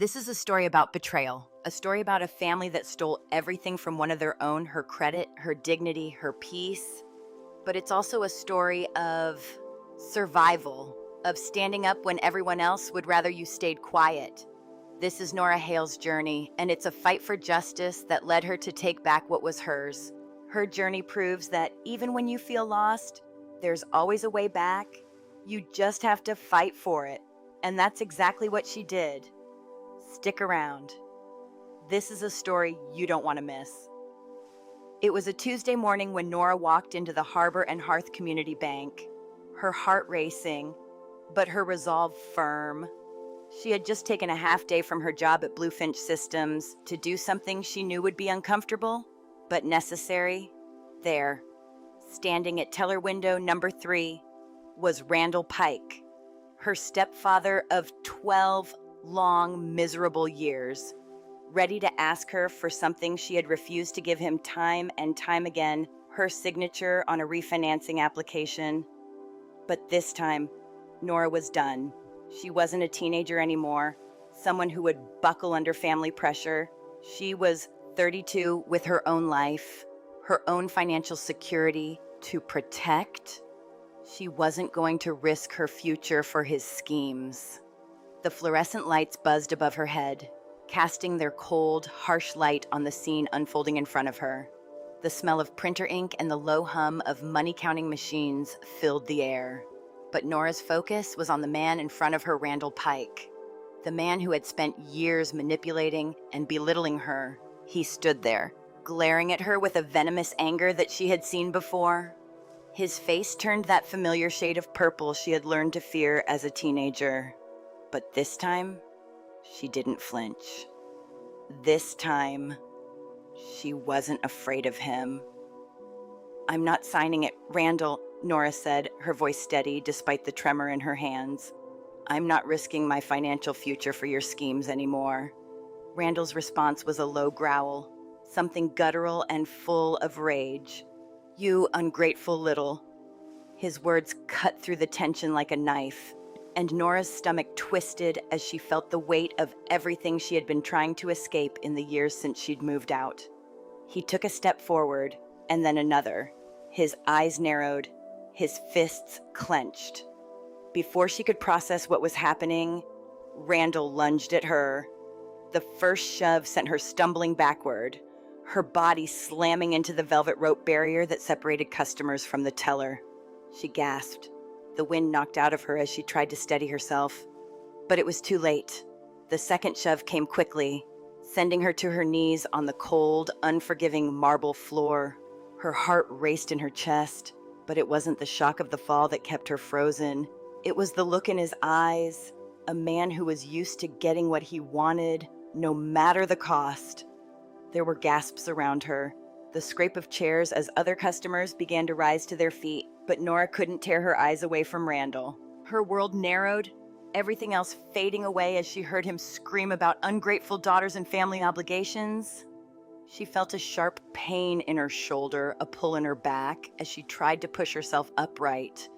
This is a story about betrayal, a story about a family that stole everything from one of their own, her credit, her dignity, her peace. But it's also a story of survival, of standing up when everyone else would rather you stayed quiet. This is Norah Hale's journey, and it's a fight for justice that led her to take back what was hers. Her journey proves that even when you feel lost, there's always a way back. You just have to fight for it. And that's exactly what she did. Stick around. This is a story you don't want to miss. It was a Tuesday morning when Norah walked into the Harbor and Hearth Community Bank, her heart racing, but her resolve firm. She had just taken a half day from her job at Bluefinch Systems to do something she knew would be uncomfortable, but necessary. There, standing at teller window number 3, was Randall Pike, her stepfather of 12 long, miserable years, ready to ask her for something she had refused to give him time and time again, her signature on a refinancing application. But this time, Norah was done. She wasn't a teenager anymore, someone who would buckle under family pressure. She was 32 with her own life, her own financial security to protect. She wasn't going to risk her future for his schemes. The fluorescent lights buzzed above her head, casting their cold, harsh light on the scene unfolding in front of her. The smell of printer ink and the low hum of money-counting machines filled the air. But Norah's focus was on the man in front of her, Randall Pike. The man who had spent years manipulating and belittling her. He stood there, glaring at her with a venomous anger that she had seen before. His face turned that familiar shade of purple she had learned to fear as a teenager. But this time, she didn't flinch. This time, she wasn't afraid of him. "I'm not signing it, Randall," Norah said, her voice steady despite the tremor in her hands. "I'm not risking my financial future for your schemes anymore." Randall's response was a low growl, something guttural and full of rage. "You ungrateful little." His words cut through the tension like a knife, and Norah's stomach twisted as she felt the weight of everything she had been trying to escape in the years since she'd moved out. He took a step forward, and then another. His eyes narrowed, his fists clenched. Before she could process what was happening, Randall lunged at her. The first shove sent her stumbling backward, her body slamming into the velvet rope barrier that separated customers from the teller. She gasped. The wind knocked out of her as she tried to steady herself. But it was too late. The second shove came quickly, sending her to her knees on the cold, unforgiving marble floor. Her heart raced in her chest, but it wasn't the shock of the fall that kept her frozen. It was the look in his eyes, a man who was used to getting what he wanted, no matter the cost. There were gasps around her, the scrape of chairs as other customers began to rise to their feet, but Norah couldn't tear her eyes away from Randall. Her world narrowed, everything else fading away as she heard him scream about ungrateful daughters and family obligations. She felt a sharp pain in her shoulder, a pull in her back, as she tried to push herself upright.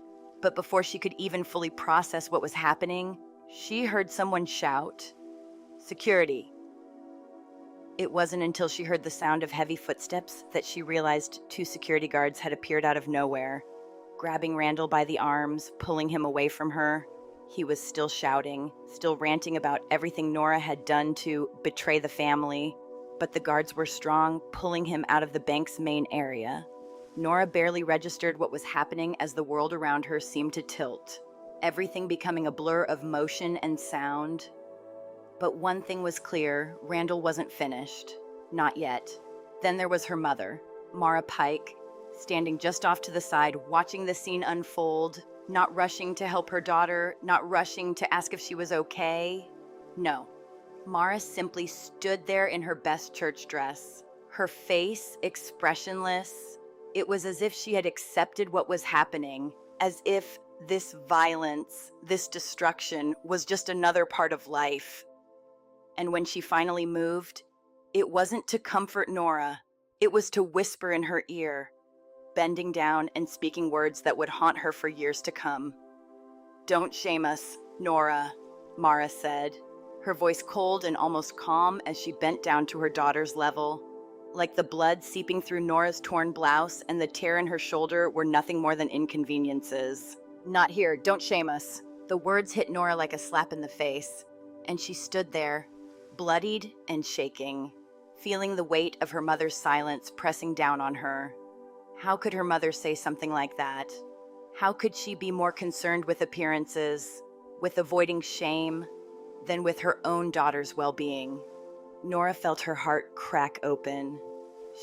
But before she could even fully process what was happening, she heard someone shout, "Security." It wasn't until she heard the sound of heavy footsteps that she realized 2 security guards had appeared out of nowhere, grabbing Randall by the arms, pulling him away from her. He was still shouting, still ranting about everything Norah had done to betray the family, but the guards were strong, pulling him out of the bank's main area. Norah barely registered what was happening as the world around her seemed to tilt, everything becoming a blur of motion and sound. But one thing was clear, Randall wasn't finished. Not yet. Then there was her mother, Mara Pike, standing just off to the side, watching the scene unfold, not rushing to help her daughter, not rushing to ask if she was okay. No. Mara simply stood there in her best church dress, her face expressionless. It was as if she had accepted what was happening, as if this violence, this destruction was just another part of life. And when she finally moved, it wasn't to comfort Norah, it was to whisper in her ear, bending down and speaking words that would haunt her for years to come. "Don't shame us, Norah," Mara said, her voice cold and almost calm as she bent down to her daughter's level. Like the blood seeping through Nora's torn blouse and the tear in her shoulder were nothing more than inconveniences. "Not here, don't shame us." The words hit Norah like a slap in the face, and she stood there, bloodied and shaking, feeling the weight of her mother's silence pressing down on her. How could her mother say something like that? How could she be more concerned with appearances, with avoiding shame, than with her own daughter's well-being? Norah felt her heart crack open.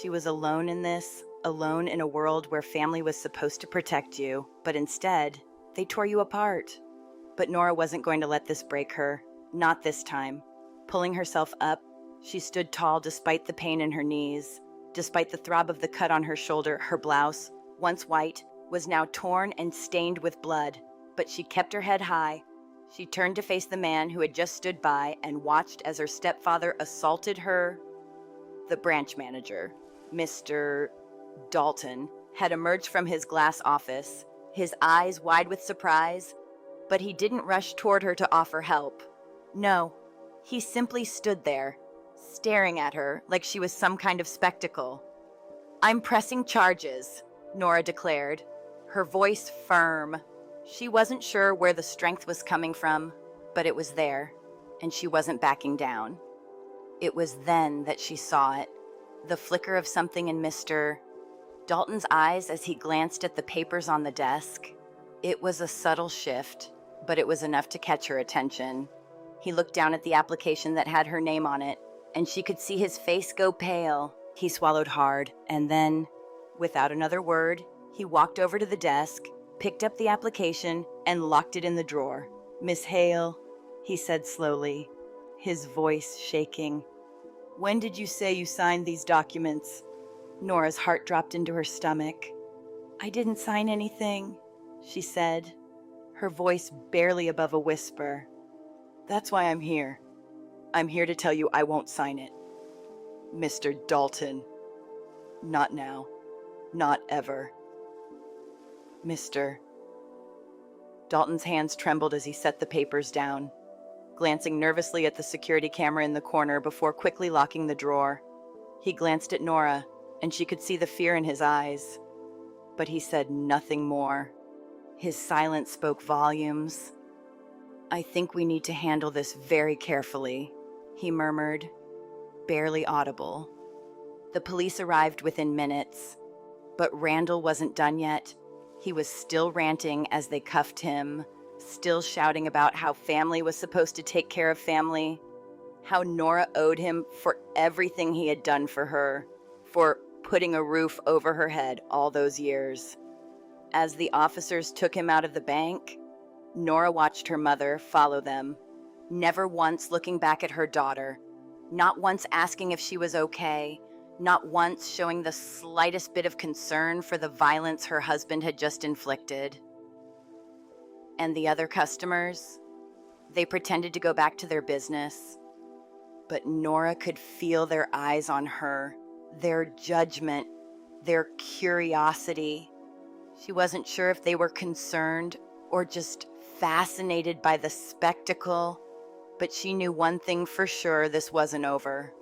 She was alone in this, alone in a world where family was supposed to protect you, but instead, they tore you apart. But Norah wasn't going to let this break her, not this time. Pulling herself up, she stood tall despite the pain in her knees. Despite the throb of the cut on her shoulder, her blouse, once white, was now torn and stained with blood. But she kept her head high. She turned to face the man who had just stood by and watched as her stepfather assaulted her. The branch manager, Mr. Dalton, had emerged from his glass office, his eyes wide with surprise, but he didn't rush toward her to offer help. No, he simply stood there, staring at her like she was some kind of spectacle. "I'm pressing charges," Norah declared, her voice firm. She wasn't sure where the strength was coming from, but it was there, and she wasn't backing down. It was then that she saw it, the flicker of something in Mr. Dalton's eyes as he glanced at the papers on the desk. It was a subtle shift, but it was enough to catch her attention. He looked down at the application that had her name on it, and she could see his face go pale. He swallowed hard, and then, without another word, he walked over to the desk, picked up the application, and locked it in the drawer. "Miss Hale," he said slowly, his voice shaking. "When did you say you signed these documents?" Nora's heart dropped into her stomach. "I didn't sign anything," she said, her voice barely above a whisper. "That's why I'm here. I'm here to tell you I won't sign it. Mr. Dalton. Not now. Not ever. Mr. Dalton's hands trembled as he set the papers down, glancing nervously at the security camera in the corner before quickly locking the drawer. He glanced at Norah, and she could see the fear in his eyes. But he said nothing more. His silence spoke volumes. "I think we need to handle this very carefully," he murmured, barely audible. The police arrived within minutes, but Randall wasn't done yet. He was still ranting as they cuffed him, still shouting about how family was supposed to take care of family, how Norah owed him for everything he had done for her, for putting a roof over her head all those years. As the officers took him out of the bank, Norah watched her mother follow them, never once looking back at her daughter, not once asking if she was okay, not once showing the slightest bit of concern for the violence her husband had just inflicted. And the other customers, they pretended to go back to their business, but Norah could feel their eyes on her, their judgment, their curiosity. She wasn't sure if they were concerned or just fascinated by the spectacle, but she knew one thing for sure: this wasn't over.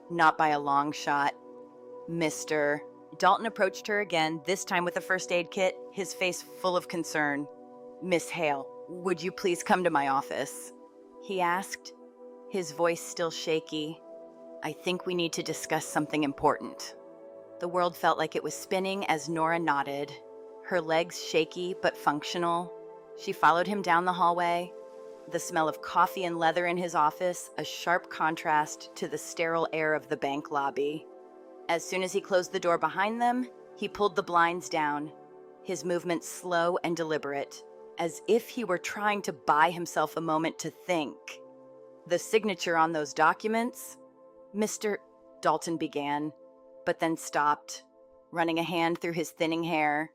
Not by a long shot. Mr. Dalton approached her again, this time with a first aid kit, his face full of concern. "Miss Hale, would you please come to my office?" he asked, his voice still shaky. "I think we need to discuss something important." The world felt like it was spinning as Norah nodded, her legs shaky but functional. She followed him down the hallway, the smell of coffee and leather in his office a sharp contrast to the sterile air of the bank lobby. As soon as he closed the door behind them, he pulled the blinds down, his movements slow and deliberate, as if he were trying to buy himself a moment to think. "The signature on those documents?" Mr. Dalton began, but then stopped, running a hand through his thinning hair.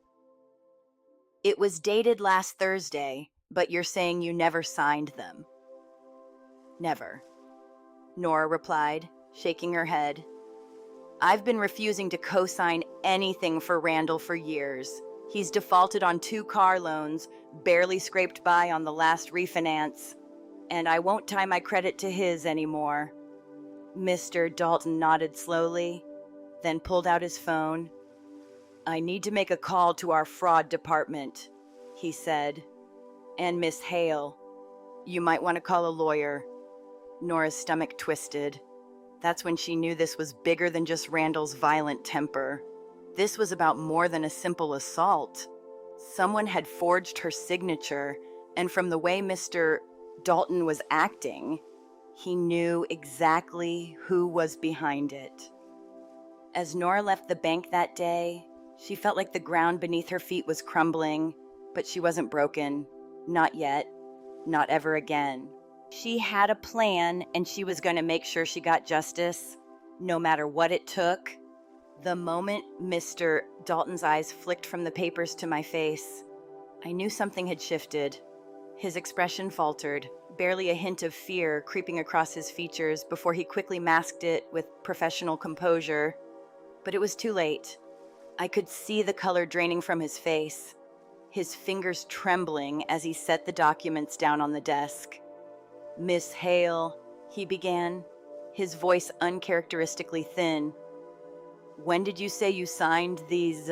"It was dated last Thursday, but you're saying you never signed them." "Never," Norah replied, shaking her head. "I've been refusing to co-sign anything for Randall for years. He's defaulted on 2 car loans, barely scraped by on the last refinance. and I won't tie my credit to his anymore." Mr. Dalton nodded slowly, then pulled out his phone. "I need to make a call to our fraud department," he said. "And Miss Hale, you might want to call a lawyer." Nora's stomach twisted. That's when she knew this was bigger than just Randall's violent temper. This was about more than a simple assault. Someone had forged her signature, and from the way Mr. Dalton was acting, he knew exactly who was behind it. As Nora left the bank that day, she felt like the ground beneath her feet was crumbling, but she wasn't broken. Not yet. Not ever again. She had a plan, and she was going to make sure she got justice, no matter what it took. The moment Mr. Dalton's eyes flicked from the papers to my face, I knew something had shifted. His expression faltered, barely a hint of fear creeping across his features before he quickly masked it with professional composure. But it was too late. I could see the color draining from his face, his fingers trembling as he set the documents down on the desk. "Miss Hale," he began, his voice uncharacteristically thin. "When did you say you signed these,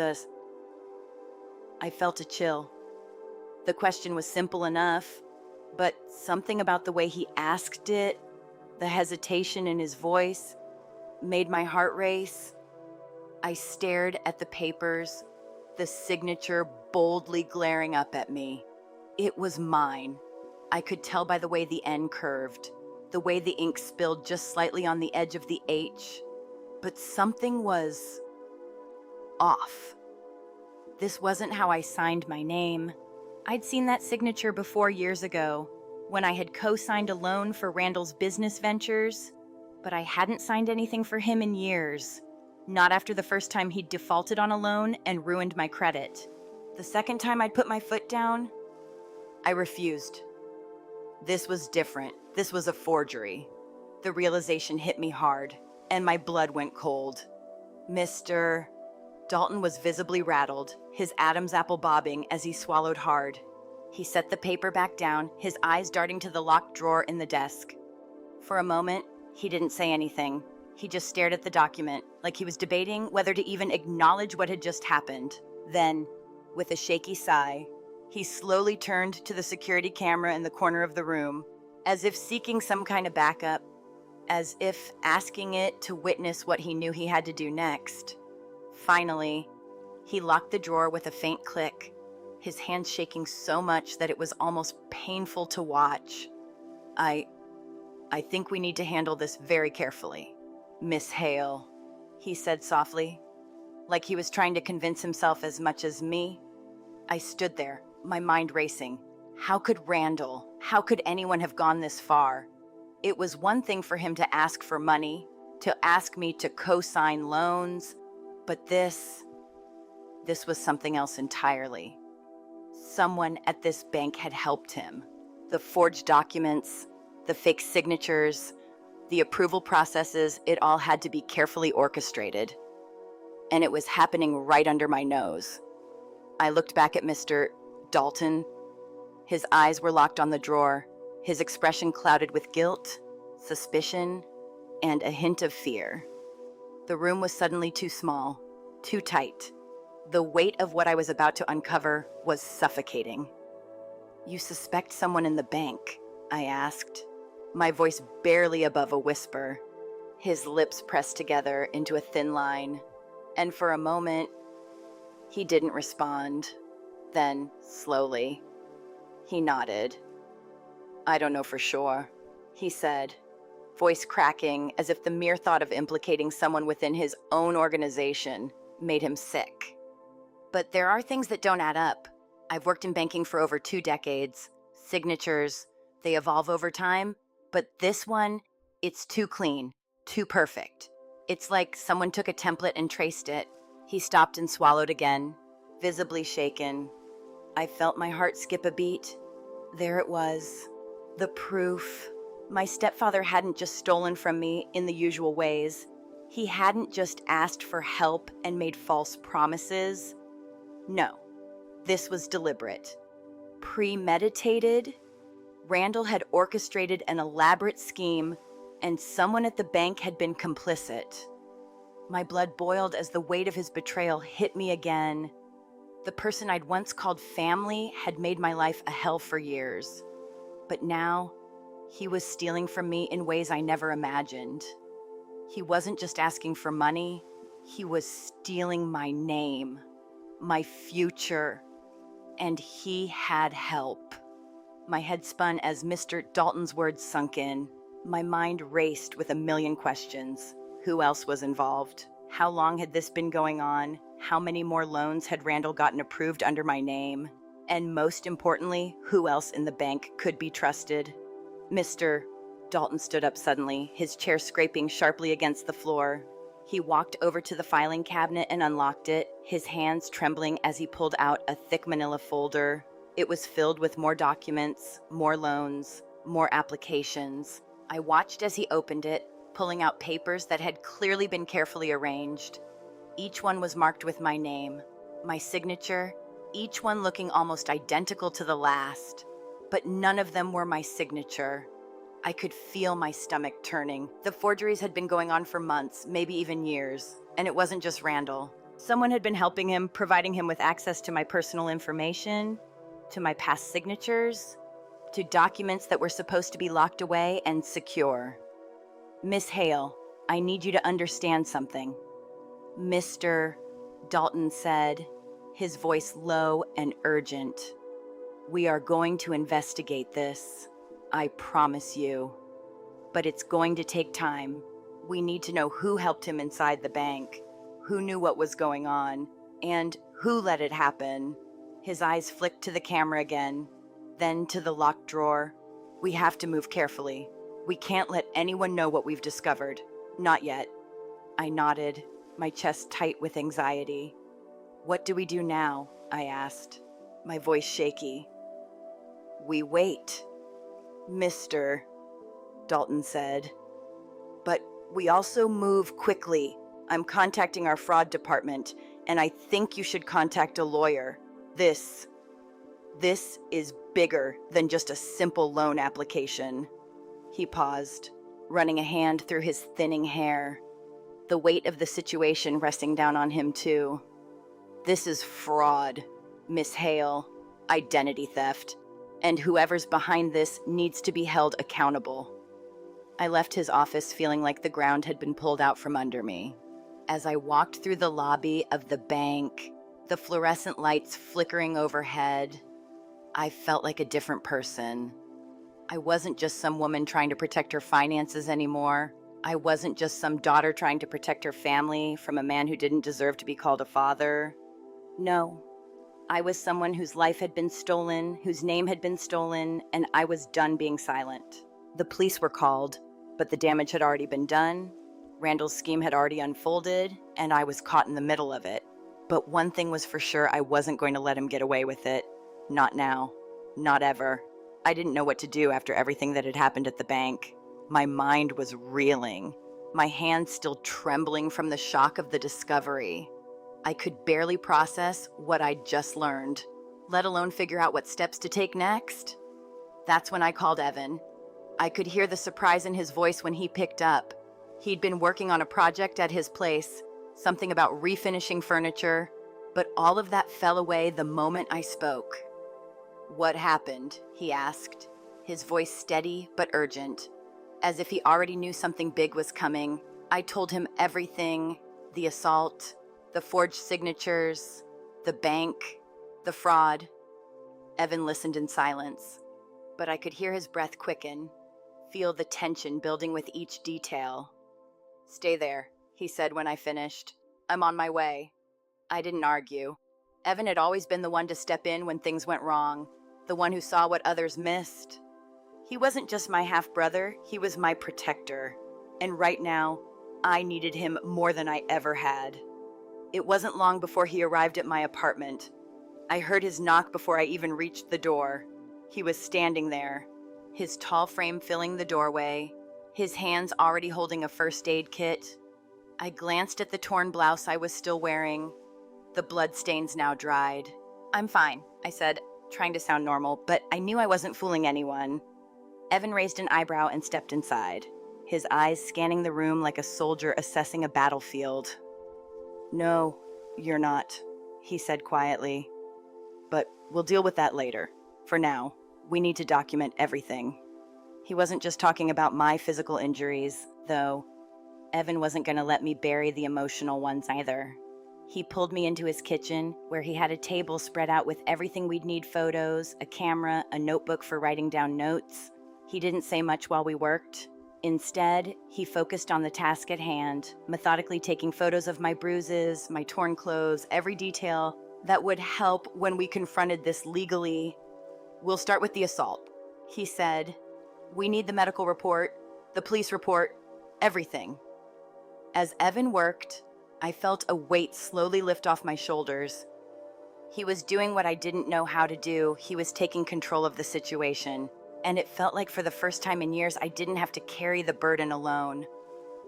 I felt a chill. The question was simple enough, but something about the way he asked it, the hesitation in his voice, made my heart race. I stared at the papers, the signature boldly glaring up at me. It was mine. I could tell by the way the N curved, the way the ink spilled just slightly on the edge of the H. But something was off. This wasn't how I signed my name. I'd seen that signature before years ago, when I had co-signed a loan for Randall's business ventures, but I hadn't signed anything for him in years. Not after the first time he'd defaulted on a loan and ruined my credit. The second time I'd put my foot down, I refused. This was different. This was a forgery. The realization hit me hard, and my blood went cold. Mr. Dalton was visibly rattled, his Adam's apple bobbing as he swallowed hard. He set the paper back down, his eyes darting to the locked drawer in the desk. For a moment, he didn't say anything. He just stared at the document, like he was debating whether to even acknowledge what had just happened. Then, with a shaky sigh, he slowly turned to the security camera in the corner of the room, as if seeking some kind of backup, as if asking it to witness what he knew he had to do next. Finally, he locked the drawer with a faint click, his hands shaking so much that it was almost painful to watch. I think we need to handle this very carefully, Miss Hale," he said softly, like he was trying to convince himself as much as me. I stood there, my mind racing. How could how could anyone have gone this far? It was one thing for him to ask for money, to ask me to co-sign loans, but this was something else entirely. Someone at this bank had helped him. The forged documents, the fake signatures, the approval processes, it all had to be carefully orchestrated. And it was happening right under my nose. I looked back at Mr. Dalton. His eyes were locked on the drawer, his expression clouded with guilt, suspicion, and a hint of fear. The room was suddenly too small, too tight. The weight of what I was about to uncover was suffocating. "You suspect someone in the bank?" I asked, my voice barely above a whisper. His lips pressed together into a thin line, and for a moment, he didn't respond. Then, slowly, he nodded. "I don't know for sure," he said, voice cracking as if the mere thought of implicating someone within his own organization made him sick. "But there are things that don't add up. I've worked in banking for over 2 decades. Signatures, they evolve over time, but this one, it's too clean, too perfect. It's like someone took a template and traced it." He stopped and swallowed again, visibly shaken. I felt my heart skip a beat. There it was, the proof. My stepfather hadn't just stolen from me in the usual ways. He hadn't just asked for help and made false promises. No, this was deliberate, premeditated, Randall had orchestrated an elaborate scheme, and someone at the bank had been complicit. My blood boiled as the weight of his betrayal hit me again. The person I'd once called family had made my life a hell for years. But now, he was stealing from me in ways I never imagined. He wasn't just asking for money, he was stealing my name, my future, and he had help. My head spun as Mr. Dalton's words sunk in. My mind raced with a million questions. Who else was involved? How long had this been going on? How many more loans had Randall gotten approved under my name? And most importantly, who else in the bank could be trusted? Mr. Dalton stood up suddenly, his chair scraping sharply against the floor. He walked over to the filing cabinet and unlocked it, his hands trembling as he pulled out a thick manila folder. It was filled with more documents, more loans, more applications. I watched as he opened it, pulling out papers that had clearly been carefully arranged. Each one was marked with my name, my signature, each one looking almost identical to the last. But none of them were my signature. I could feel my stomach turning. The forgeries had been going on for months, maybe even years. And it wasn't just Randall. Someone had been helping him, providing him with access to my personal information, to my past signatures, to documents that were supposed to be locked away and secure. Miss Hale, I need you to understand something. Mr. Dalton said, his voice low and urgent. We are going to investigate this. I promise you. But it's going to take time. We need to know who helped him inside the bank, who knew what was going on, and who let it happen. His eyes flicked to the camera again, then to the locked drawer. We have to move carefully. We can't let anyone know what we've discovered. Not yet. I nodded, my chest tight with anxiety. What do we do now? I asked, my voice shaky. We wait, Mr. Dalton said. But we also move quickly. I'm contacting our fraud department, and I think you should contact a lawyer. This is bigger than just a simple loan application. He paused, running a hand through his thinning hair, the weight of the situation resting down on him too. This is fraud, Miss Hale, identity theft, and whoever's behind this needs to be held accountable. I left his office feeling like the ground had been pulled out from under me. As I walked through the lobby of the bank, the fluorescent lights flickering overhead, I felt like a different person. I wasn't just some woman trying to protect her finances anymore. I wasn't just some daughter trying to protect her family from a man who didn't deserve to be called a father. No, I was someone whose life had been stolen, whose name had been stolen, and I was done being silent. The police were called, but the damage had already been done. Randall's scheme had already unfolded, and I was caught in the middle of it. But one thing was for sure, I wasn't going to let him get away with it. Not now. Not ever. I didn't know what to do after everything that had happened at the bank. My mind was reeling, my hands still trembling from the shock of the discovery. I could barely process what I'd just learned, let alone figure out what steps to take next. That's when I called Evan. I could hear the surprise in his voice when he picked up. He'd been working on a project at his place, something about refinishing furniture, but all of that fell away the moment I spoke. What happened? He asked, his voice steady but urgent, as if he already knew something big was coming. I told him everything, the assault, the forged signatures, the bank, the fraud. Evan listened in silence, but I could hear his breath quicken, feel the tension building with each detail. Stay there, he said when I finished. I'm on my way. I didn't argue. Evan had always been the one to step in when things went wrong, the one who saw what others missed. He wasn't just my half-brother, he was my protector. And right now, I needed him more than I ever had. It wasn't long before he arrived at my apartment. I heard his knock before I even reached the door. He was standing there, his tall frame filling the doorway, his hands already holding a first aid kit. I glanced at the torn blouse I was still wearing, the bloodstains now dried. I'm fine, I said, trying to sound normal, but I knew I wasn't fooling anyone. Evan raised an eyebrow and stepped inside, his eyes scanning the room like a soldier assessing a battlefield. "No, you're not," he said quietly. "But we'll deal with that later. For now, we need to document everything." He wasn't just talking about my physical injuries, though. Evan wasn't going to let me bury the emotional ones either. He pulled me into his kitchen, where he had a table spread out with everything we'd need: photos, a camera, a notebook for writing down notes. He didn't say much while we worked. Instead, he focused on the task at hand, methodically taking photos of my bruises, my torn clothes, every detail that would help when we confronted this legally. "We'll start with the assault," he said. "We need the medical report, the police report, everything." As Evan worked, I felt a weight slowly lift off my shoulders. He was doing what I didn't know how to do. He was taking control of the situation, and it felt like for the first time in years I didn't have to carry the burden alone.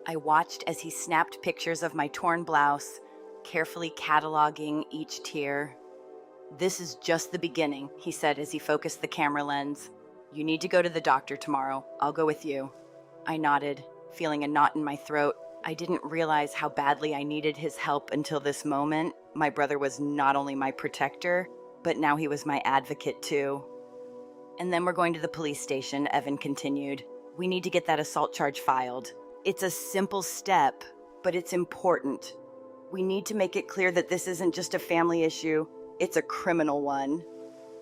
I watched as he snapped pictures of my torn blouse, carefully cataloging each tear. "This is just the beginning," he said as he focused the camera lens. "You need to go to the doctor tomorrow. I'll go with you." I nodded, feeling a knot in my throat. I didn't realize how badly I needed his help until this moment. My brother was not only my protector, but now he was my advocate too. "And then we're going to the police station," Evan continued. "We need to get that assault charge filed. It's a simple step, but it's important. We need to make it clear that this isn't just a family issue, it's a criminal one."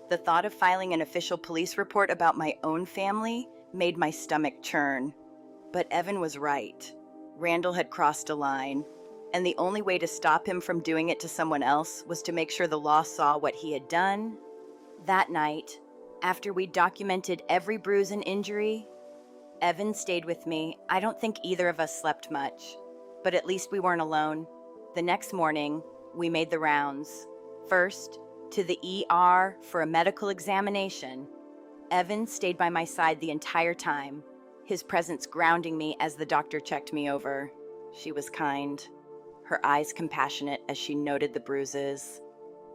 The thought of filing an official police report about my own family made my stomach churn. But Evan was right. Randall had crossed a line, and the only way to stop him from doing it to someone else was to make sure the law saw what he had done. That night, after we documented every bruise and injury, Evan stayed with me. I don't think either of us slept much, but at least we weren't alone. The next morning, we made the rounds. First, to the ER for a medical examination. Evan stayed by my side the entire time, his presence grounding me as the doctor checked me over. She was kind, her eyes compassionate as she noted the bruises,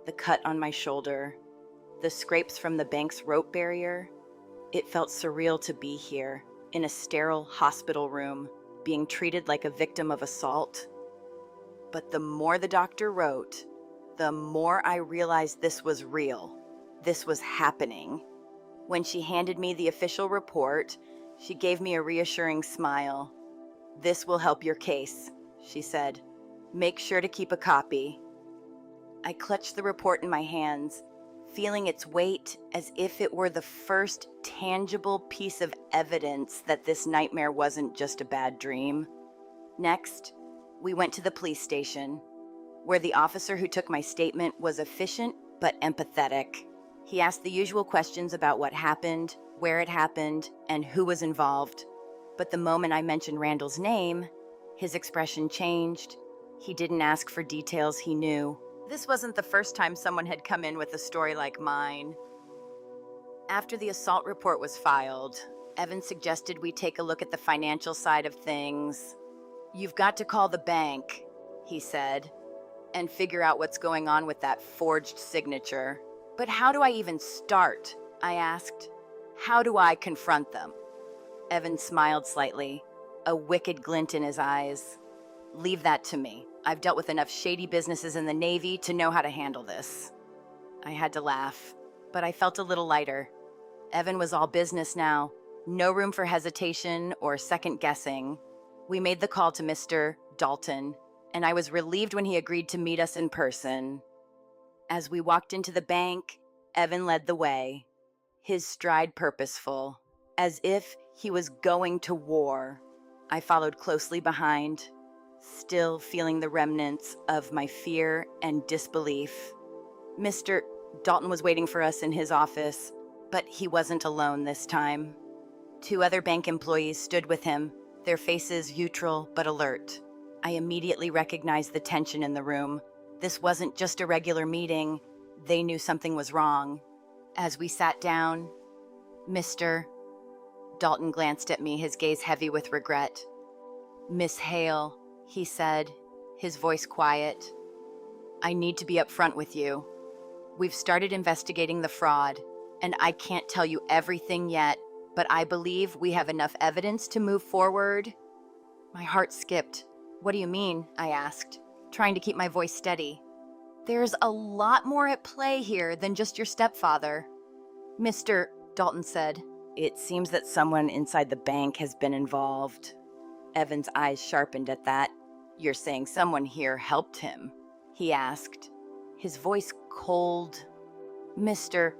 the cut on my shoulder, the scrapes from the bank's rope barrier. It felt surreal to be here, in a sterile hospital room, being treated like a victim of assault. But the more the doctor wrote, the more I realized this was real. This was happening. When she handed me the official report, she gave me a reassuring smile. "This will help your case," she said. "Make sure to keep a copy." I clutched the report in my hands, feeling its weight as if it were the first tangible piece of evidence that this nightmare wasn't just a bad dream. Next, we went to the police station, where the officer who took my statement was efficient but empathetic. He asked the usual questions about what happened, where it happened, and who was involved. But the moment I mentioned Randall's name, his expression changed. He didn't ask for details he knew. This wasn't the first time someone had come in with a story like mine. After the assault report was filed, Evan suggested we take a look at the financial side of things. "You've got to call the bank," he said, "and figure out what's going on with that forged signature." "But how do I even start?" I asked. "How do I confront them?" Evan smiled slightly, a wicked glint in his eyes. "Leave that to me. I've dealt with enough shady businesses in the Navy to know how to handle this." I had to laugh, but I felt a little lighter. Evan was all business now, no room for hesitation or second guessing. We made the call to Mr. Dalton, and I was relieved when he agreed to meet us in person. As we walked into the bank, Evan led the way, his stride purposeful, as if he was going to war. I followed closely behind, still feeling the remnants of my fear and disbelief. Mr. Dalton was waiting for us in his office, but he wasn't alone this time. 2 other bank employees stood with him, their faces neutral but alert. I immediately recognized the tension in the room. This wasn't just a regular meeting. They knew something was wrong. As we sat down, "Mr. Dalton glanced at me, his gaze heavy with regret. "Miss Hale," he said, his voice quiet, "I need to be upfront with you. We've started investigating the fraud, and I can't tell you everything yet, but I believe we have enough evidence to move forward." My heart skipped. "What do you mean?" I asked, trying to keep my voice steady. "There's a lot more at play here than just your stepfather." "Mr. Dalton said, "It seems that someone inside the bank has been involved." Evan's eyes sharpened at that. "You're saying someone here helped him?" he asked, his voice cold. "Mr.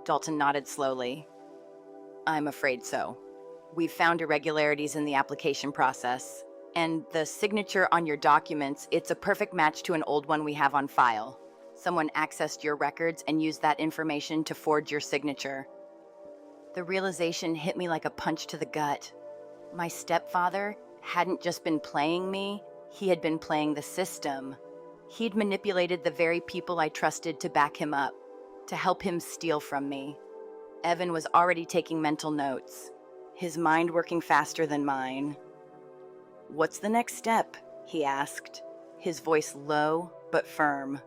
Dalton nodded slowly. "I'm afraid so. We've found irregularities in the application process, and the signature on your documents, it's a perfect match to an old one we have on file. Someone accessed your records and used that information to forge your signature." The realization hit me like a punch to the gut. My stepfather hadn't just been playing me, he had been playing the system. He'd manipulated the very people I trusted to back him up, to help him steal from me. Evan was already taking mental notes, his mind working faster than mine. "What's the next step?" he asked, his voice low but firm.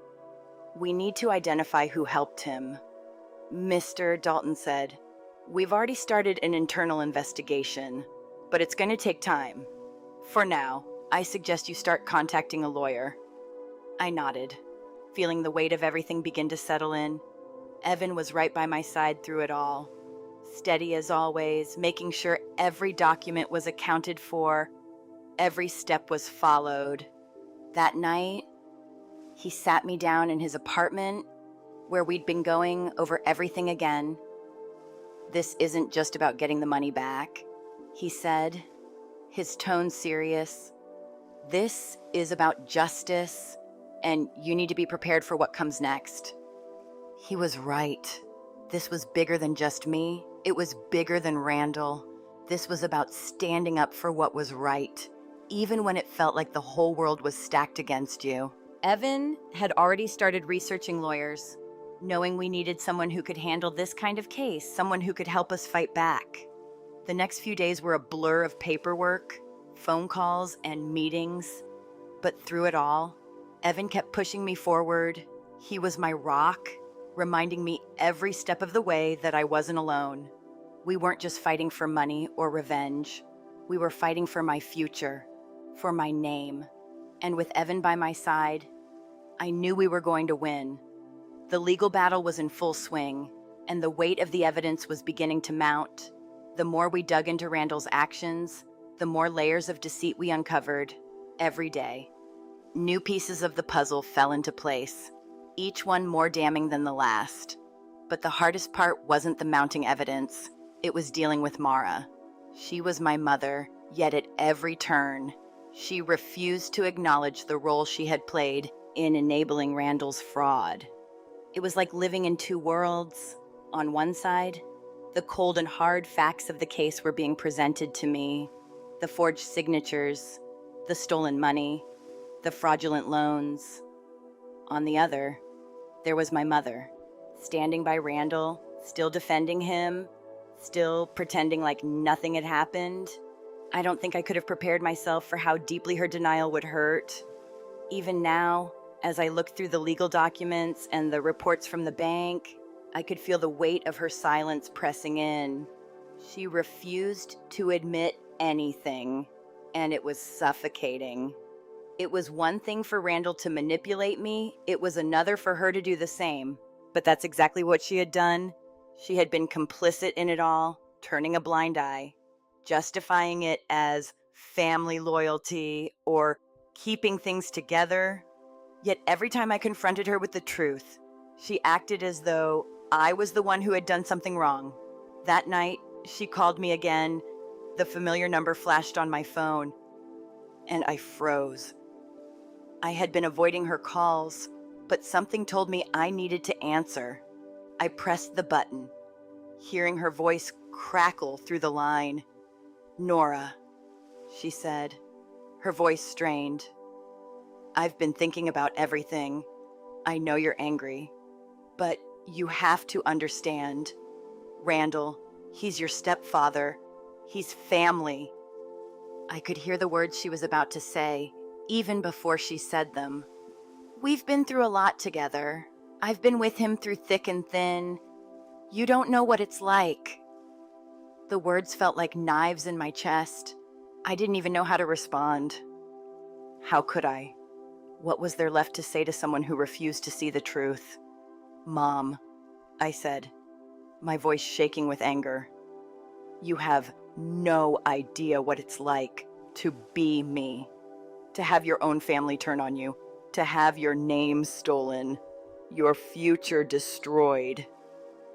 "We need to identify who helped him." Mr. Dalton said, "We've already started an internal investigation, but it's going to take time. For now, I suggest you start contacting a lawyer." I nodded, feeling the weight of everything begin to settle in. Evan was right by my side through it all, steady as always, making sure every document was accounted for, every step was followed. That night, he sat me down in his apartment, where we'd been going over everything again. "This isn't just about getting the money back," he said, his tone serious. "This is about justice, and you need to be prepared for what comes next." He was right. This was bigger than just me. It was bigger than Randall. This was about standing up for what was right, even when it felt like the whole world was stacked against you. Evan had already started researching lawyers, knowing we needed someone who could handle this kind of case, someone who could help us fight back. The next few days were a blur of paperwork, phone calls, and meetings. But through it all, Evan kept pushing me forward. He was my rock, reminding me every step of the way that I wasn't alone. We weren't just fighting for money or revenge. We were fighting for my future, for my name. And with Evan by my side, I knew we were going to win. The legal battle was in full swing, and the weight of the evidence was beginning to mount. The more we dug into Randall's actions, the more layers of deceit we uncovered every day. New pieces of the puzzle fell into place, each one more damning than the last. But the hardest part wasn't the mounting evidence. It was dealing with Mara. She was my mother, yet at every turn, she refused to acknowledge the role she had played in enabling Randall's fraud. It was like living in two worlds. On one side, the cold and hard facts of the case were being presented to me. The forged signatures, the stolen money, the fraudulent loans. On the other, there was my mother, standing by Randall, still defending him, still pretending like nothing had happened. I don't think I could have prepared myself for how deeply her denial would hurt. Even now, as I looked through the legal documents and the reports from the bank, I could feel the weight of her silence pressing in. She refused to admit anything, and it was suffocating. It was one thing for Randall to manipulate me, it was another for her to do the same. But that's exactly what she had done. She had been complicit in it all, turning a blind eye, justifying it as family loyalty or keeping things together. Yet every time I confronted her with the truth, she acted as though I was the one who had done something wrong. That night, she called me again. The familiar number flashed on my phone, and I froze. I had been avoiding her calls, but something told me I needed to answer. I pressed the button, hearing her voice crackle through the line. "Norah," she said, her voice strained. "I've been thinking about everything. I know you're angry, but you have to understand. Randall, he's your stepfather. He's family." I could hear the words she was about to say, even before she said them. "We've been through a lot together. I've been with him through thick and thin. You don't know what it's like." The words felt like knives in my chest. I didn't even know how to respond. How could I? What was there left to say to someone who refused to see the truth? Mom, I said, my voice shaking with anger. You have no idea what it's like to be me, to have your own family turn on you, to have your name stolen, your future destroyed.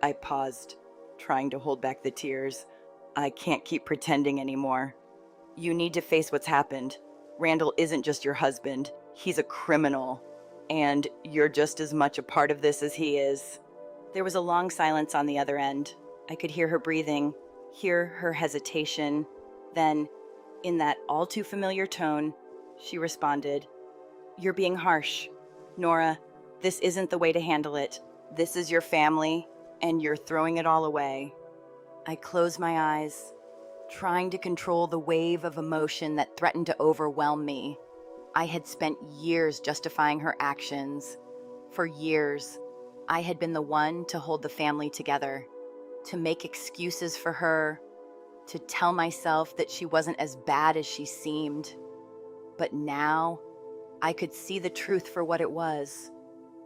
I paused, trying to hold back the tears. I can't keep pretending anymore. You need to face what's happened. Randall isn't just your husband. He's a criminal. And you're just as much a part of this as he is. There was a long silence on the other end. I could hear her breathing, hear her hesitation. Then, in that all too familiar tone, she responded, You're being harsh. Norah, this isn't the way to handle it. This is your family, and you're throwing it all away. I closed my eyes, trying to control the wave of emotion that threatened to overwhelm me. I had spent years justifying her actions. For years, I had been the one to hold the family together, to make excuses for her, to tell myself that she wasn't as bad as she seemed. But now, I could see the truth for what it was.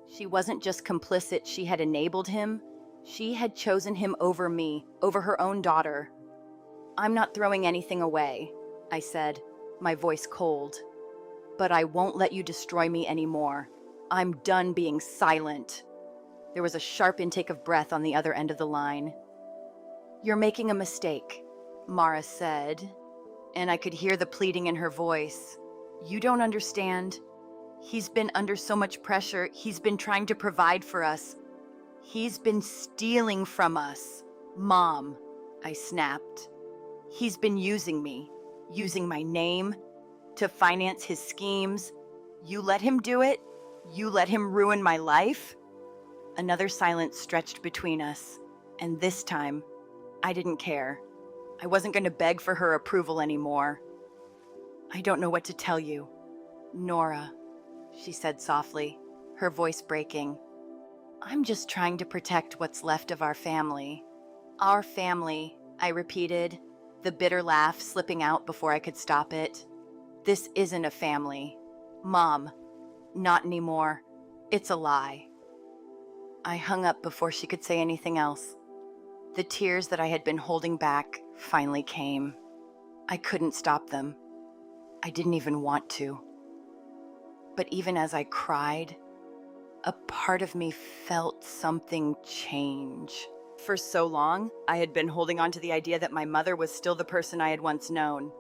She wasn't just complicit, she had enabled him. She had chosen him over me, over her own daughter. I'm not throwing anything away, I said, my voice cold. But I won't let you destroy me anymore. I'm done being silent. There was a sharp intake of breath on the other end of the line. You're making a mistake, Mara said, and I could hear the pleading in her voice. You don't understand. He's been under so much pressure. He's been trying to provide for us. He's been stealing from us. Mom, I snapped. He's been using me, using my name to finance his schemes. You let him do it? You let him ruin my life? Another silence stretched between us, and this time, I didn't care. I wasn't going to beg for her approval anymore. I don't know what to tell you. Norah, she said softly, her voice breaking. I'm just trying to protect what's left of our family. Our family, I repeated, the bitter laugh slipping out before I could stop it. This isn't a family. Mom, not anymore. It's a lie. I hung up before she could say anything else. The tears that I had been holding back finally came. I couldn't stop them. I didn't even want to. But even as I cried, a part of me felt something change. For so long, I had been holding on to the idea that my mother was still the person I had once known.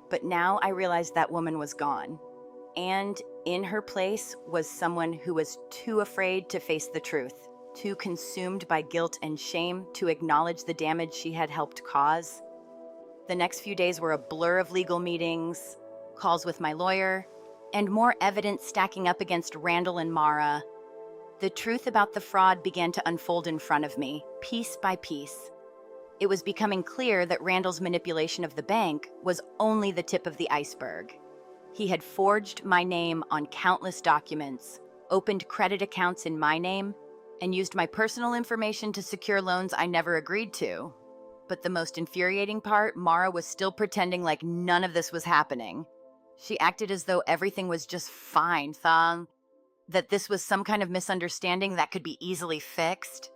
But now I realized that woman was gone. And in her place was someone who was too afraid to face the truth, too consumed by guilt and shame to acknowledge the damage she had helped cause. The next few days were a blur of legal meetings, calls with my lawyer, and more evidence stacking up against Randall and Mara. The truth about the fraud began to unfold in front of me, piece by piece. It was becoming clear that Randall's manipulation of the bank was only the tip of the iceberg. He had forged my name on countless documents, opened credit accounts in my name, and used my personal information to secure loans I never agreed to. But the most infuriating part, Mara was still pretending like none of this was happening. She acted as though everything was just fine, that this was some kind of misunderstanding that could be easily fixed.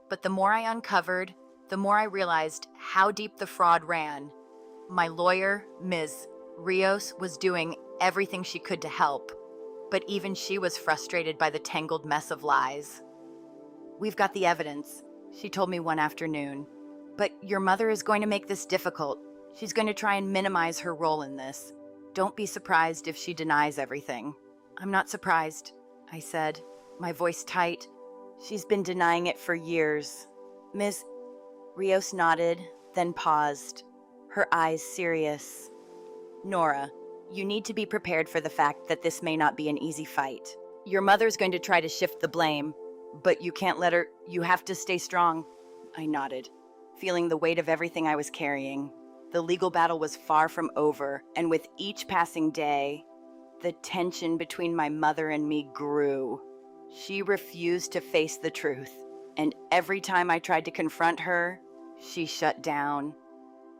But the more I uncovered, the more I realized how deep the fraud ran. My lawyer, Ms. Rios, was doing everything she could to help, but even she was frustrated by the tangled mess of lies. We've got the evidence, she told me one afternoon, but your mother is going to make this difficult. She's going to try and minimize her role in this. Don't be surprised if she denies everything. I'm not surprised, I said, my voice tight. She's been denying it for years. Ms. Rios nodded, then paused, her eyes serious. Norah, you need to be prepared for the fact that this may not be an easy fight. Your mother's going to try to shift the blame, but you can't let her. You have to stay strong. I nodded, feeling the weight of everything I was carrying. The legal battle was far from over, and with each passing day, the tension between my mother and me grew. She refused to face the truth, and every time I tried to confront her, she shut down.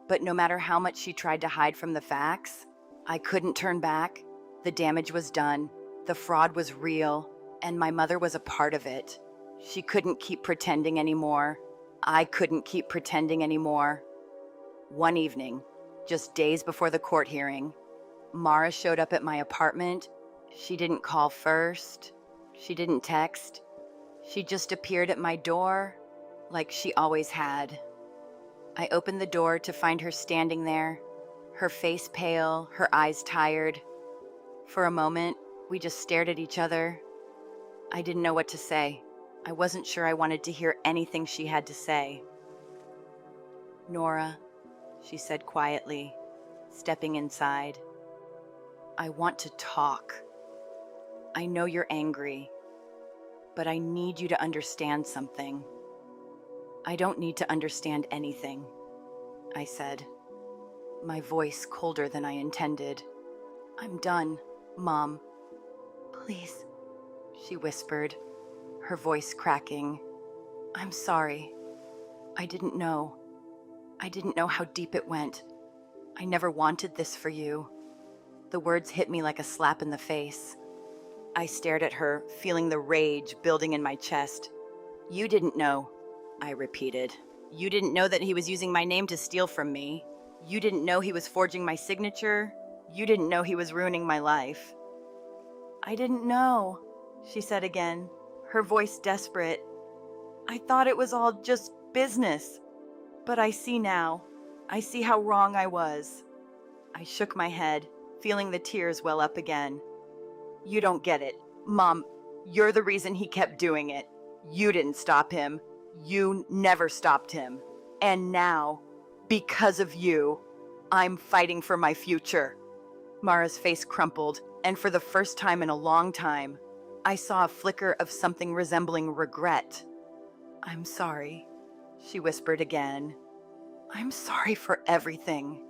But no matter how much she tried to hide from the facts, I couldn't turn back. The damage was done, the fraud was real, and my mother was a part of it. She couldn't keep pretending anymore. I couldn't keep pretending anymore. One evening, just days before the court hearing, Mara showed up at my apartment. She didn't call first. She didn't text. She just appeared at my door, like she always had. I opened the door to find her standing there, her face pale, her eyes tired. For a moment, we just stared at each other. I didn't know what to say. I wasn't sure I wanted to hear anything she had to say. "Norah," she said quietly, stepping inside. "I want to talk. I know you're angry, but I need you to understand something." "I don't need to understand anything," I said, my voice colder than I intended. "I'm done, Mom. Please," she whispered, her voice cracking. "I'm sorry. I didn't know. I didn't know how deep it went. I never wanted this for you." The words hit me like a slap in the face. I stared at her, feeling the rage building in my chest. "You didn't know," I repeated. "You didn't know that he was using my name to steal from me. You didn't know he was forging my signature. You didn't know he was ruining my life." "I didn't know," she said again, her voice desperate. "I thought it was all just business. But I see now. I see how wrong I was." I shook my head, feeling the tears well up again. "You don't get it. Mom, you're the reason he kept doing it. You didn't stop him. You never stopped him. And now, because of you, I'm fighting for my future." Mara's face crumpled, and for the first time in a long time, I saw a flicker of something resembling regret. "I'm sorry," she whispered again. "I'm sorry for everything."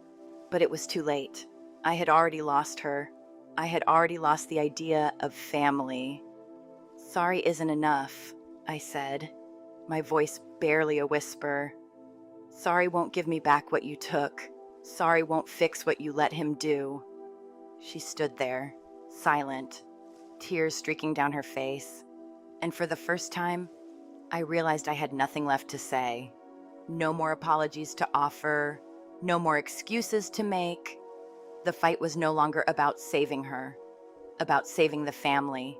But it was too late. I had already lost her. I had already lost the idea of family. "Sorry isn't enough," I said, my voice barely a whisper. "Sorry won't give me back what you took. Sorry won't fix what you let him do." She stood there, silent, tears streaking down her face. And for the first time, I realized I had nothing left to say. No more apologies to offer, no more excuses to make. The fight was no longer about saving her, about saving the family.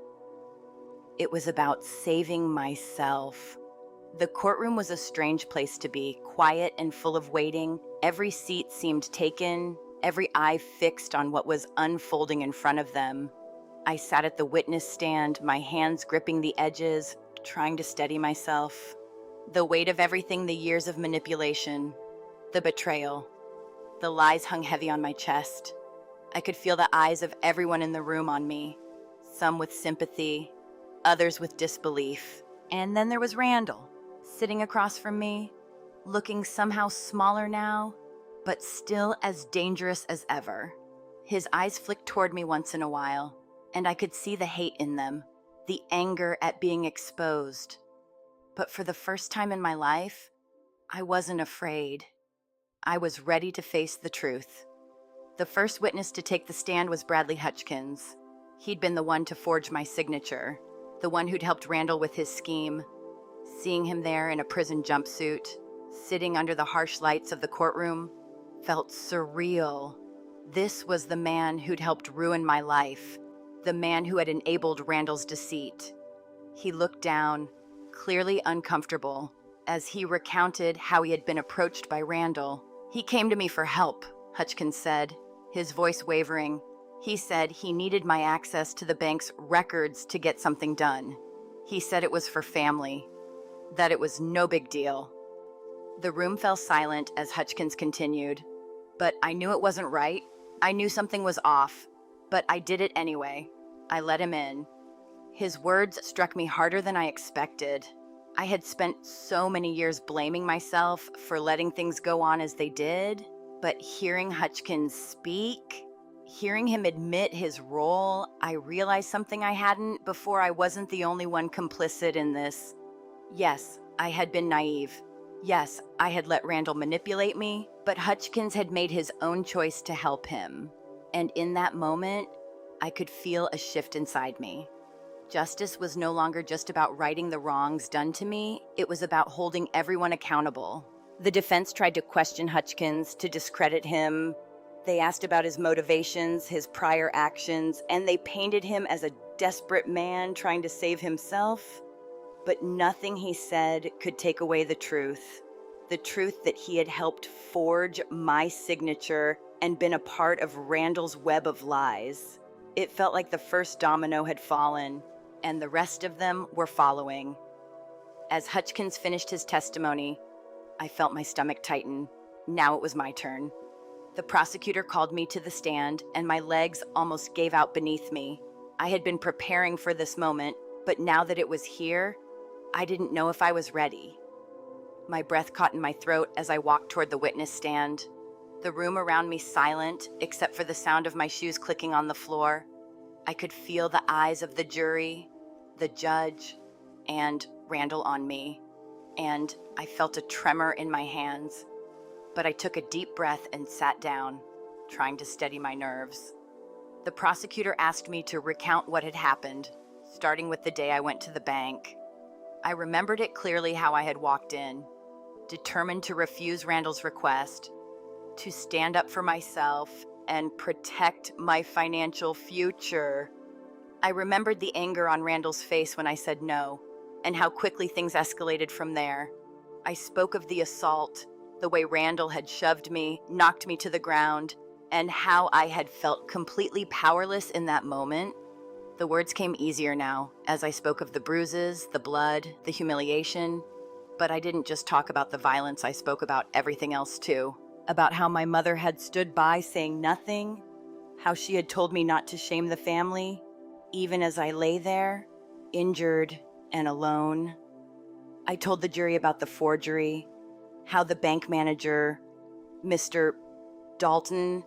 It was about saving myself. The courtroom was a strange place to be, quiet and full of waiting. Every seat seemed taken, every eye fixed on what was unfolding in front of them. I sat at the witness stand, my hands gripping the edges, trying to steady myself. The weight of everything, the years of manipulation, the betrayal, the lies hung heavy on my chest. I could feel the eyes of everyone in the room on me, some with sympathy, others with disbelief. And then there was Randall, sitting across from me, looking somehow smaller now, but still as dangerous as ever. His eyes flicked toward me once in a while, and I could see the hate in them, the anger at being exposed. But for the first time in my life, I wasn't afraid. I was ready to face the truth. The first witness to take the stand was Bradley Hutchkins. He'd been the one to forge my signature, the one who'd helped Randall with his scheme. Seeing him there in a prison jumpsuit, sitting under the harsh lights of the courtroom, felt surreal. This was the man who'd helped ruin my life, the man who had enabled Randall's deceit. He looked down, clearly uncomfortable, as he recounted how he had been approached by Randall. "He came to me for help," Hutchkins said, his voice wavering. "He said he needed my access to the bank's records to get something done. He said it was for family, that it was no big deal." The room fell silent as Hutchkins continued. But I knew it wasn't right. I knew something was off, but I did it anyway. I let him in. His words struck me harder than I expected. I had spent so many years blaming myself for letting things go on as they did, but hearing Hutchkins speak, hearing him admit his role, I realized something I hadn't before. I wasn't the only one complicit in this. Yes, I had been naive. Yes, I had let Randall manipulate me, but Hutchkins had made his own choice to help him. And in that moment, I could feel a shift inside me. Justice was no longer just about righting the wrongs done to me, it was about holding everyone accountable. The defense tried to question Hutchkins, to discredit him. They asked about his motivations, his prior actions, and they painted him as a desperate man trying to save himself. But nothing he said could take away the truth that he had helped forge my signature and been a part of Randall's web of lies. It felt like the first domino had fallen, and the rest of them were following. As Hutchkins finished his testimony, I felt my stomach tighten. Now it was my turn. The prosecutor called me to the stand, and my legs almost gave out beneath me. I had been preparing for this moment, but now that it was here, I didn't know if I was ready. My breath caught in my throat as I walked toward the witness stand. The room around me silent, except for the sound of my shoes clicking on the floor. I could feel the eyes of the jury, the judge, and Randall on me, and I felt a tremor in my hands. But I took a deep breath and sat down, trying to steady my nerves. The prosecutor asked me to recount what had happened, starting with the day I went to the bank. I remembered it clearly how I had walked in, determined to refuse Randall's request, to stand up for myself and protect my financial future. I remembered the anger on Randall's face when I said no, and how quickly things escalated from there. I spoke of the assault, the way Randall had shoved me, knocked me to the ground, and how I had felt completely powerless in that moment. The words came easier now, as I spoke of the bruises, the blood, the humiliation. But I didn't just talk about the violence, I spoke about everything else too. About how my mother had stood by saying nothing, how she had told me not to shame the family, even as I lay there, injured and alone. I told the jury about the forgery, how the bank manager, Mr. Dalton,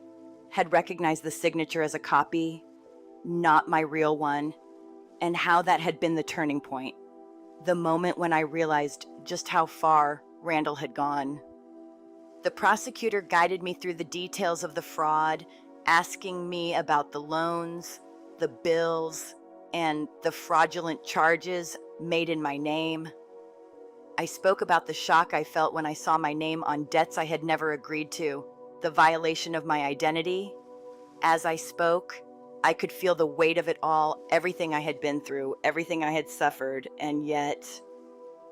had recognized the signature as a copy, not my real one, and how that had been the turning point, the moment when I realized just how far Randall had gone. The prosecutor guided me through the details of the fraud, asking me about the loans, the bills, and the fraudulent charges made in my name. I spoke about the shock I felt when I saw my name on debts I had never agreed to, the violation of my identity. As I spoke, I could feel the weight of it all, everything I had been through, everything I had suffered, and yet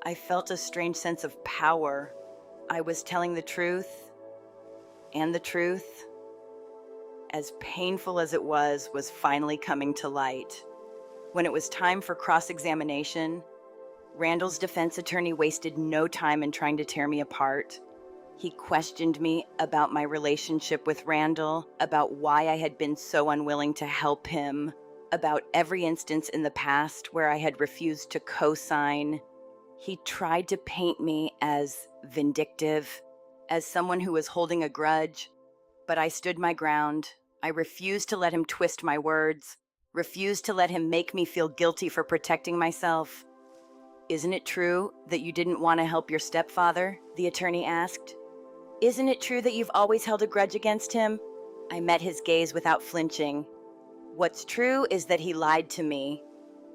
I felt a strange sense of power. I was telling the truth, and the truth, as painful as it was finally coming to light. When it was time for cross-examination, Randall's defense attorney wasted no time in trying to tear me apart. He questioned me about my relationship with Randall, about why I had been so unwilling to help him, about every instance in the past where I had refused to co-sign. He tried to paint me as vindictive, as someone who was holding a grudge, but I stood my ground. I refused to let him twist my words, refused to let him make me feel guilty for protecting myself. "Isn't it true that you didn't want to help your stepfather?" the attorney asked. "Isn't it true that you've always held a grudge against him?" I met his gaze without flinching. "What's true is that he lied to me.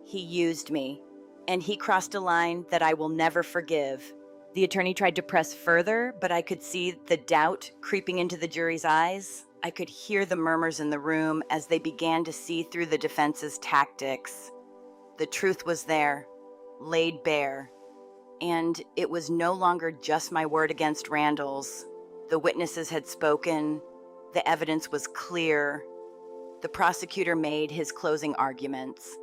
He used me, and he crossed a line that I will never forgive." The attorney tried to press further, but I could see the doubt creeping into the jury's eyes. I could hear the murmurs in the room as they began to see through the defense's tactics. The truth was there, laid bare, and it was no longer just my word against Randall's. The witnesses had spoken. The evidence was clear. The prosecutor made his closing arguments,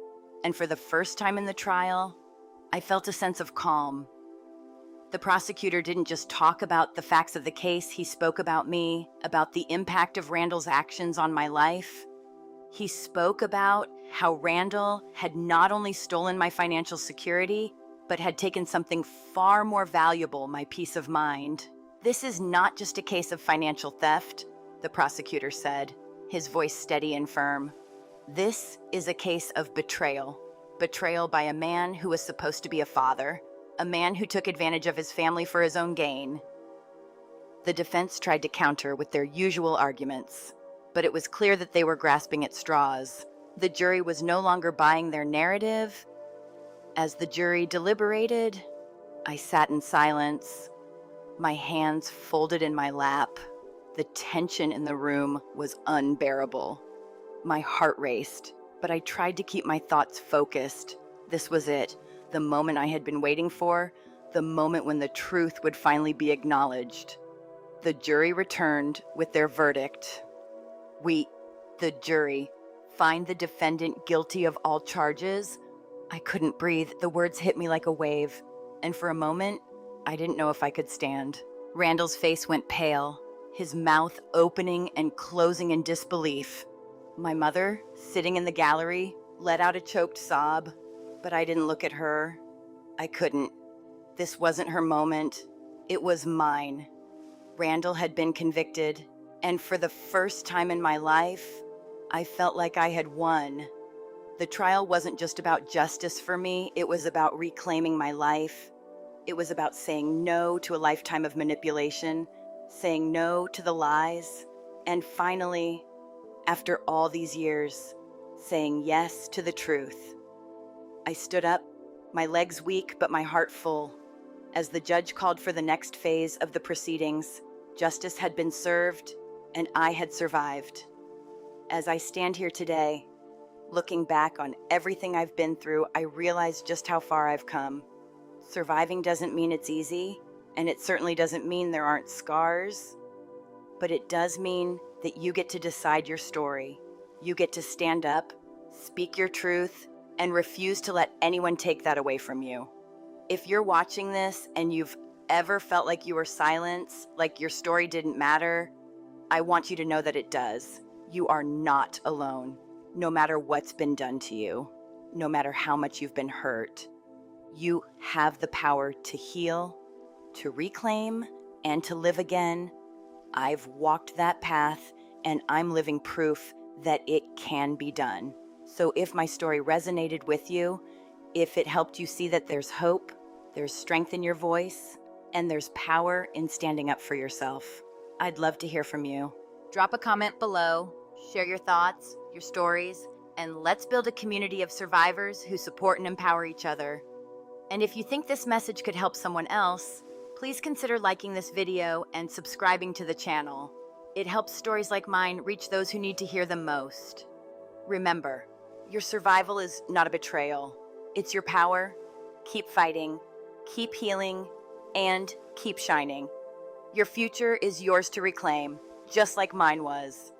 and for the first time in the trial, I felt a sense of calm. The prosecutor didn't just talk about the facts of the case, he spoke about me, about the impact of Randall's actions on my life. He spoke about how Randall had not only stolen my financial security, but had taken something far more valuable, my peace of mind. "This is not just a case of financial theft," the prosecutor said, his voice steady and firm. "This is a case of betrayal. Betrayal by a man who was supposed to be a father. a man who took advantage of his family for his own gain. The defense tried to counter with their usual arguments, but it was clear that they were grasping at straws. The jury was no longer buying their narrative. As the jury deliberated, I sat in silence, my hands folded in my lap. The tension in the room was unbearable. My heart raced, but I tried to keep my thoughts focused. This was it, the moment I had been waiting for, the moment when the truth would finally be acknowledged. The jury returned with their verdict. We, the jury, find the defendant guilty of all charges. I couldn't breathe. The words hit me like a wave, and for a moment, I didn't know if I could stand. Randall's face went pale, his mouth opening and closing in disbelief. My mother, sitting in the gallery, let out a choked sob, but I didn't look at her. I couldn't. This wasn't her moment. It was mine. Randall had been convicted, and for the first time in my life, I felt like I had won. The trial wasn't just about justice for me, it was about reclaiming my life. It was about saying no to a lifetime of manipulation, saying no to the lies, and finally, after all these years, saying yes to the truth. I stood up, my legs weak but my heart full. As the judge called for the next phase of the proceedings, justice had been served and I had survived. As I stand here today, looking back on everything I've been through, I realize just how far I've come. Surviving doesn't mean it's easy, and it certainly doesn't mean there aren't scars, but it does mean that you get to decide your story. You get to stand up, speak your truth, and refuse to let anyone take that away from you. If you're watching this and you've ever felt like you were silenced, like your story didn't matter, I want you to know that it does. You are not alone, no matter what's been done to you, no matter how much you've been hurt. You have the power to heal, to reclaim, and to live again. I've walked that path, and I'm living proof that it can be done. So if my story resonated with you, if it helped you see that there's hope, there's strength in your voice, and there's power in standing up for yourself, I'd love to hear from you. Drop a comment below, share your thoughts, your stories, and let's build a community of survivors who support and empower each other. And if you think this message could help someone else, please consider liking this video and subscribing to the channel. It helps stories like mine reach those who need to hear them most. Remember, your survival is not a betrayal. It's your power. Keep fighting, keep healing, and keep shining. Your future is yours to reclaim, just like mine was.